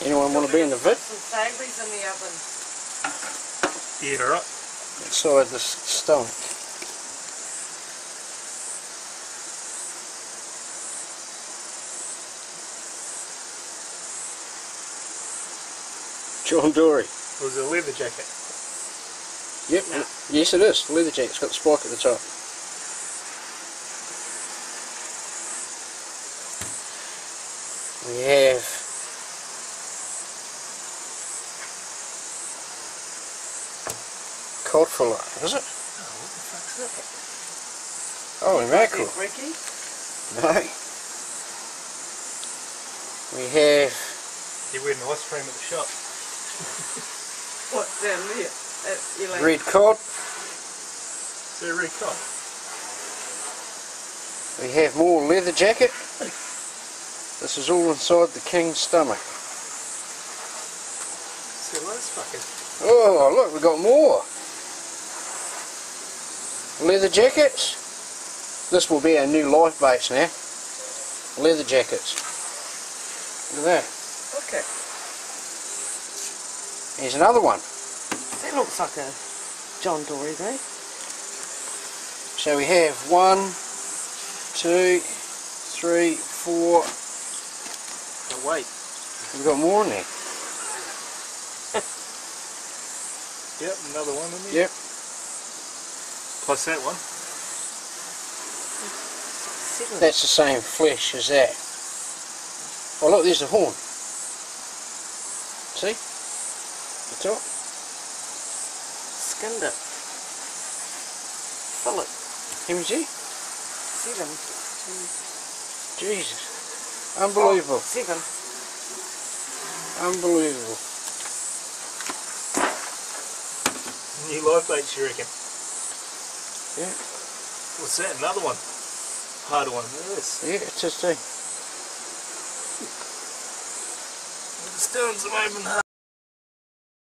Anyone want to be in the vid? Some Savories in the oven. Yeah, right. Inside this stomach. John Dory. Was it a leather jacket? Yep. No. Yes, it is. Leather jacket. It's got the spike at the top. We have cod fillet, is it? Oh, what the fuck's that? Oh, mackerel. Is it Ricky? No. We have You're wearing ice cream at the shop. What's down there? That's Elaine. red cod. Is there a red cod? We have more leather jacket. This is all inside the king's stomach. See those fuckers? Oh, look, we got more. Leather jackets. This will be our new life base now. Leather jackets. Look at that. Okay. Here's another one. That looks like a John Dory though. So we have 1, 2, 3, 4. Oh, wait. We've got more in there. Yep, another one in there. Yep. Plus that one. 7. That's the same flesh as that. Oh look, there's the horn. See? The top. Skinned it. Fill it. Can you see? 7. Jesus. Unbelievable. Oh, 7. Unbelievable. New life baits, you reckon? Yeah. What's that? Another one? Harder one than this. Yeah, it's just a... It's doing some open